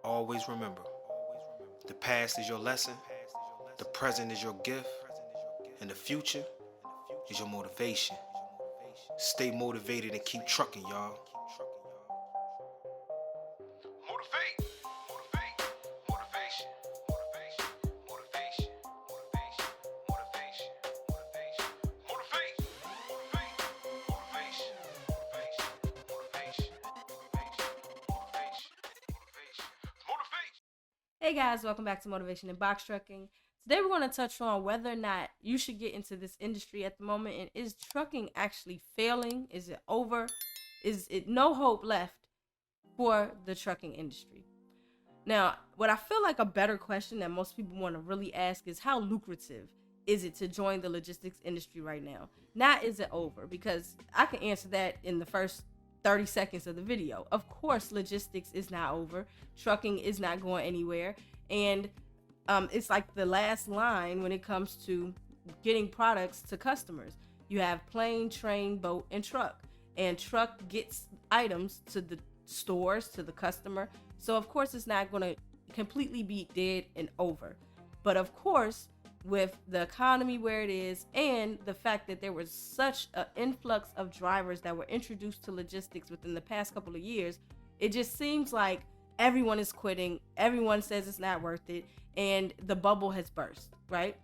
Always remember, the past is your lesson, the present is your gift, and the future is your motivation. Stay motivated and keep trucking, y'all. Motivate, motivate, motivation, motivation, motivation, motivation, motivation, motivation, motivate, motivate, motivation, motivation, motivation, motivation, motivation, motivation. Hey guys, welcome back to Motivation and Box Trucking. Today we're going to touch on whether or not you should get into this industry at the moment, and is trucking actually failing? Is it over? Is it no hope left for the trucking industry? Now, what I feel like a better question that most people want to really ask is, how lucrative is it to join the logistics industry right now? Not is it over, because I can answer that in the first 30 seconds of the video. Of course, logistics is not over. Trucking is not going anywhere. And it's like the last line when it comes to getting products to customers. You have plane, train, boat, and truck. And truck gets items to the stores, to the customer. So of course it's not going to completely be dead and over. But of course, with the economy where it is, and the fact that there was such an influx of drivers that were introduced to logistics within the past couple of years, it just seems like everyone is quitting. Everyone says it's not worth it, and the bubble has burst, right?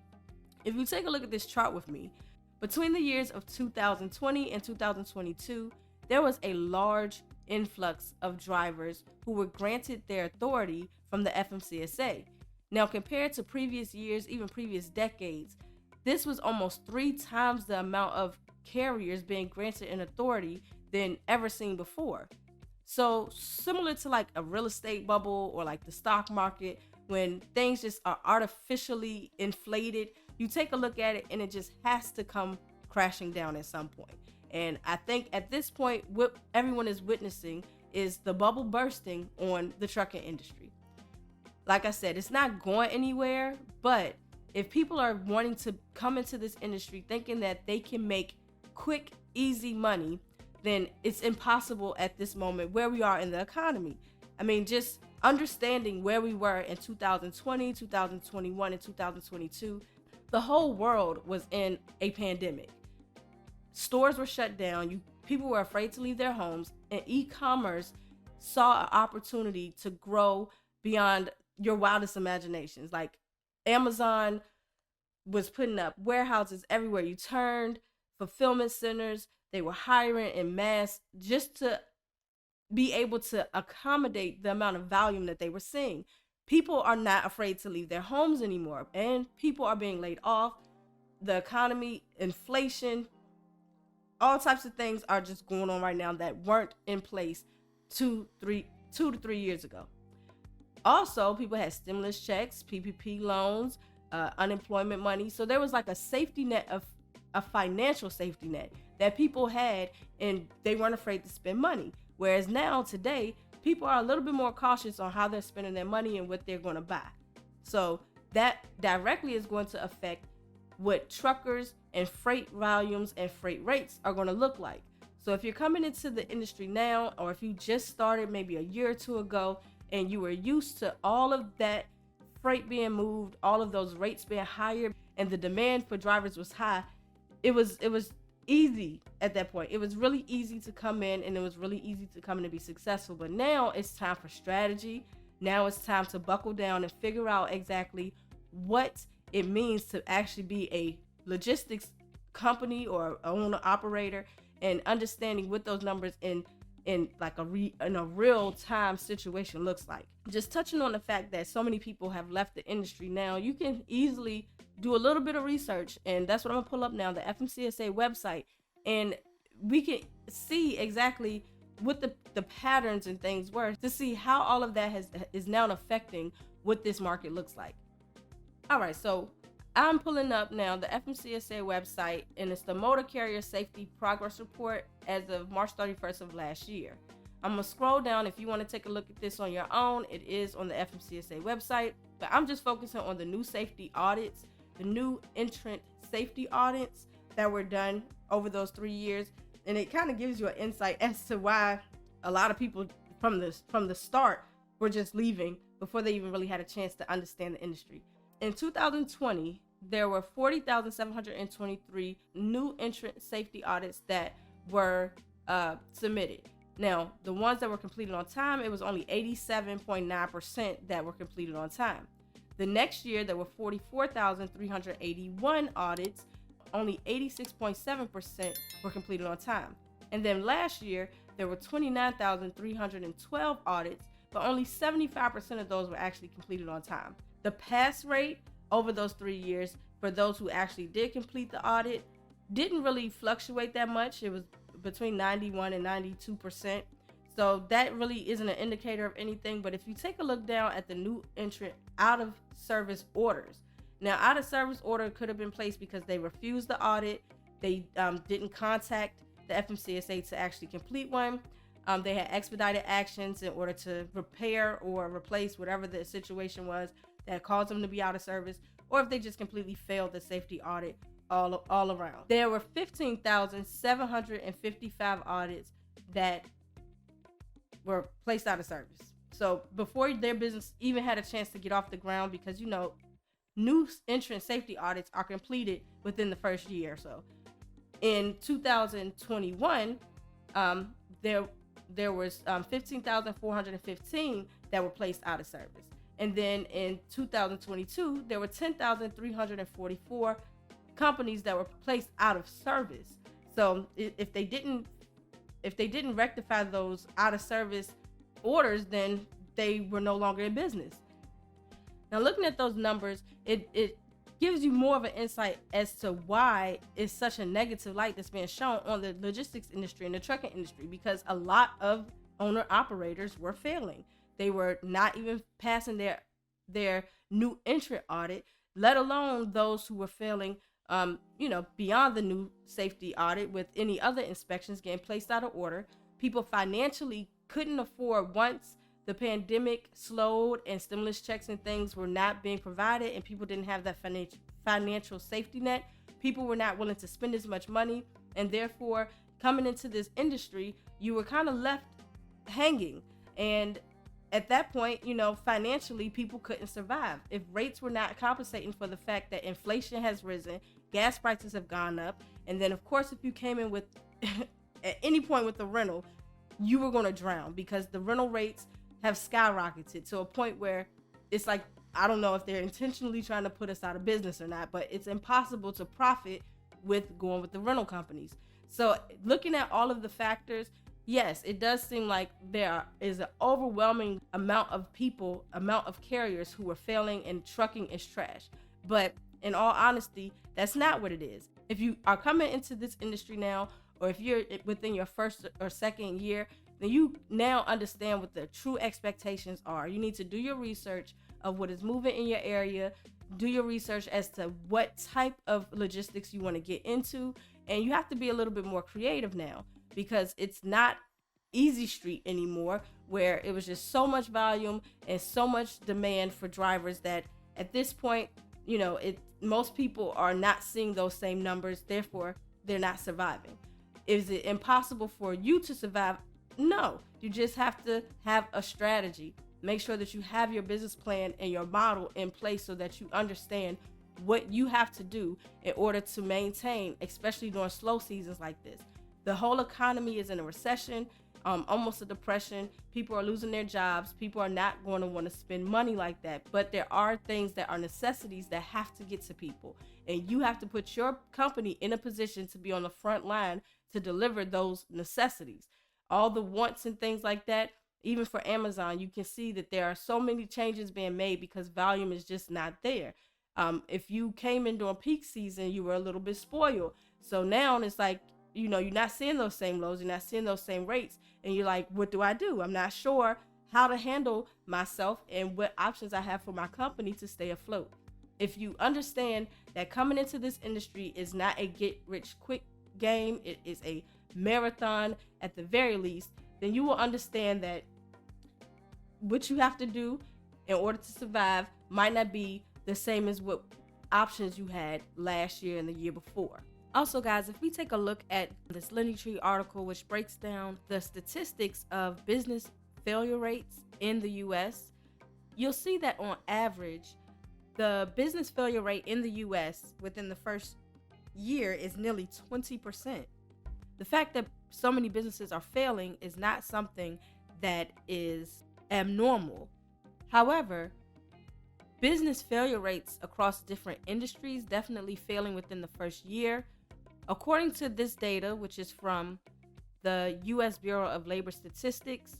If you take a look at this chart with me, between the years of 2020 and 2022, there was a large influx of drivers who were granted their authority from the FMCSA. Now, compared to previous years, even previous decades, this was almost 3 times the amount of carriers being granted an authority than ever seen before. So similar to like a real estate bubble or like the stock market, when things just are artificially inflated, you take a look at it and it just has to come crashing down at some point. And I think at this point, what everyone is witnessing is the bubble bursting on the trucking industry. Like I said, it's not going anywhere, but if people are wanting to come into this industry thinking that they can make quick, easy money, then it's impossible at this moment where we are in the economy. I mean, just understanding where we were in 2020, 2021, and 2022, the whole world was in a pandemic. Stores were shut down. People were afraid to leave their homes, and e-commerce saw an opportunity to grow beyond your wildest imaginations. Like Amazon was putting up warehouses everywhere you turned, fulfillment centers. They were hiring en masse just to be able to accommodate the amount of volume that they were seeing. People are not afraid to leave their homes anymore, and people are being laid off. The economy, inflation, all types of things are just going on right now that weren't in place 2 to 3 years ago. Also, people had stimulus checks, PPP loans, unemployment money. So there was like a safety net, of a financial safety net that people had, and they weren't afraid to spend money. Whereas now, today, people are a little bit more cautious on how they're spending their money and what they're going to buy. So that directly is going to affect what truckers and freight volumes and freight rates are going to look like. So if you're coming into the industry now, or if you just started maybe a year or two ago, and you were used to all of that freight being moved, all of those rates being higher, and the demand for drivers was high, it was easy at that point. It was really easy to come in, and it was really easy to come in and be successful. But now it's time for strategy. Now it's time to buckle down and figure out exactly what it means to actually be a logistics company or owner operator, and understanding what those numbers in like a real time situation looks like. Just touching on the fact that so many people have left the industry now, you can easily do a little bit of research, and that's what I'm gonna pull up now, the FMCSA website, and we can see exactly what the patterns and things were, to see how all of that is now affecting what this market looks like. All right, so I'm pulling up now the FMCSA website, and it's the Motor Carrier Safety Progress Report as of March 31st of last year. I'm gonna scroll down. If you want to take a look at this on your own, it is on the FMCSA website, but I'm just focusing on the new safety audits, the new entrant safety audits that were done over those 3 years, and it kind of gives you an insight as to why a lot of people from the start were just leaving before they even really had a chance to understand the industry. In 2020, there were 40,723 new entrant safety audits that were submitted. Now, the ones that were completed on time, it was only 87.9% that were completed on time. The next year, there were 44,381 audits. Only 86.7% were completed on time. And then last year, there were 29,312 audits, but only 75% of those were actually completed on time. The pass rate over those 3 years for those who actually did complete the audit didn't really fluctuate that much. It was between 91 and 92%. So that really isn't an indicator of anything. But if you take a look down at the new entrant out of service orders, now out of service order could have been placed because they refused the audit. They didn't contact the FMCSA to actually complete one. They had expedited actions in order to repair or replace whatever the situation was that caused them to be out of service, or if they just completely failed the safety audit all around. There were 15,755 audits that were placed out of service. So before their business even had a chance to get off the ground, because new entrant safety audits are completed within the first year or so. In 2021, there was 15,415 that were placed out of service. And then in 2022, there were 10,344 companies that were placed out of service. So if they didn't rectify those out of service orders, then they were no longer in business. Now, looking at those numbers, it gives you more of an insight as to why it's such a negative light that's being shown on the logistics industry and the trucking industry, because a lot of owner operators were failing. They were not even passing their new entrant audit, let alone those who were failing beyond the new safety audit with any other inspections getting placed out of order. People financially couldn't afford, once the pandemic slowed and stimulus checks and things were not being provided and people didn't have that financial safety net. People were not willing to spend as much money, and therefore coming into this industry, you were kind of left hanging. And at that point, financially, people couldn't survive. If rates were not compensating for the fact that inflation has risen, gas prices have gone up, and then of course, if you came in with at any point with the rental, you were going to drown, because the rental rates have skyrocketed to a point where it's like, I don't know if they're intentionally trying to put us out of business or not, but it's impossible to profit with going with the rental companies. So looking at all of the factors, yes, it does seem like there is an overwhelming amount of carriers who are failing, and trucking is trash. But in all honesty, that's not what it is. If you are coming into this industry now, or if you're within your first or second year, then you now understand what the true expectations are. You need to do your research of what is moving in your area, do your research as to what type of logistics you want to get into, and you have to be a little bit more creative now, because it's not easy street anymore, where it was just so much volume and so much demand for drivers that at this point, most people are not seeing those same numbers, therefore they're not surviving. Is it impossible for you to survive? No, you just have to have a strategy. Make sure that you have your business plan and your model in place so that you understand what you have to do in order to maintain, especially during slow seasons like this. The whole economy is in a recession, almost a depression. People are losing their jobs. People are not going to want to spend money like that. But there are things that are necessities that have to get to people. And you have to put your company in a position to be on the front line to deliver those necessities. All the wants and things like that, even for Amazon, you can see that there are so many changes being made because volume is just not there. If you came in during peak season, you were a little bit spoiled. So now it's like, you're not seeing those same lows, you're not seeing those same rates, and you're like, what do I do? I'm not sure how to handle myself and what options I have for my company to stay afloat. If you understand that coming into this industry is not a get-rich-quick game, it is a marathon at the very least, then you will understand that what you have to do in order to survive might not be the same as what options you had last year and the year before. Also, guys, if we take a look at this Linetree article, which breaks down the statistics of business failure rates in the US, you'll see that on average, the business failure rate in the US within the first year is nearly 20%. The fact that so many businesses are failing is not something that is abnormal. However, business failure rates across different industries definitely failing within the first year. According to this data, which is from the U.S. Bureau of Labor Statistics,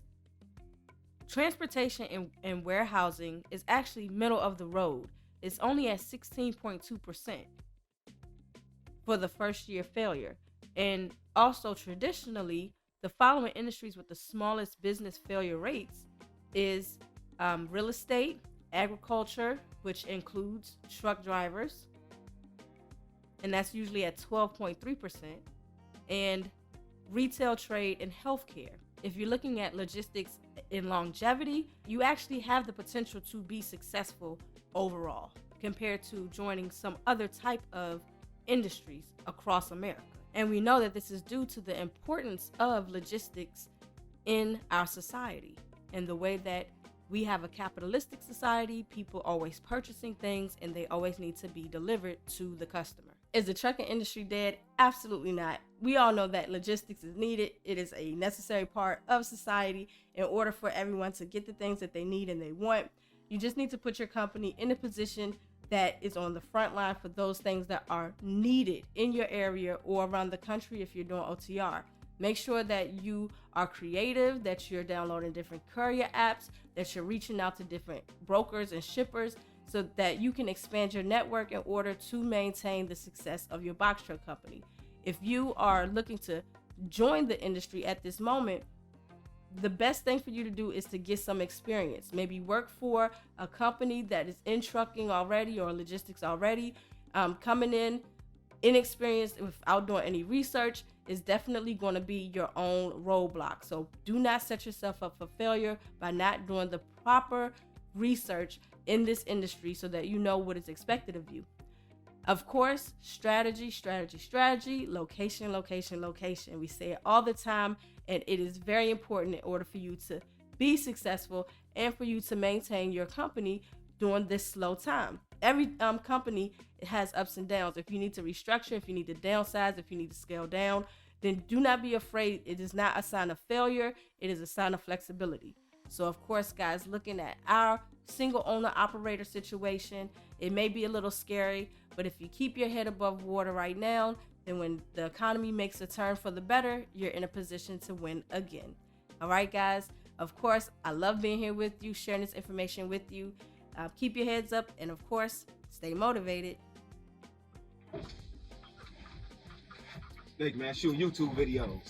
transportation and warehousing is actually middle of the road. It's only at 16.2% for the first year failure. And also traditionally, the following industries with the smallest business failure rates is real estate, agriculture, which includes truck drivers, and that's usually at 12.3%, and retail, trade, and healthcare. If you're looking at logistics and longevity, you actually have the potential to be successful overall compared to joining some other type of industries across America. And we know that this is due to the importance of logistics in our society and the way that we have a capitalistic society, people always purchasing things and they always need to be delivered to the customer. Is the trucking industry dead? Absolutely not. We all know that logistics is needed. It is a necessary part of society in order for everyone to get the things that they need and they want. You just need to put your company in a position that is on the front line for those things that are needed in your area or around the country if you're doing OTR. Make sure that you are creative, that you're downloading different courier apps, that you're reaching out to different brokers and shippers so that you can expand your network in order to maintain the success of your box truck company. If you are looking to join the industry at this moment, the best thing for you to do is to get some experience. Maybe work for a company that is in trucking already or logistics already. Coming in inexperienced without doing any research is definitely going to be your own roadblock. So do not set yourself up for failure by not doing the proper research in this industry so that you know what is expected of you. Of course, strategy, location. We say it all the time, and it is very important in order for you to be successful and for you to maintain your company during this slow time. Every company has ups and downs. If you need to restructure, if you need to downsize, if you need to scale down, then do not be afraid. It is not a sign of failure. It is a sign of flexibility. So of course, guys, looking at our single owner operator situation, it may be a little scary, but if you keep your head above water right now, then when the economy makes a turn for the better, you're in a position to win again. All right, guys. Of course, I love being here with you, sharing this information with you. Keep your heads up, and of course, stay motivated. Thank you, man. Shoot YouTube videos.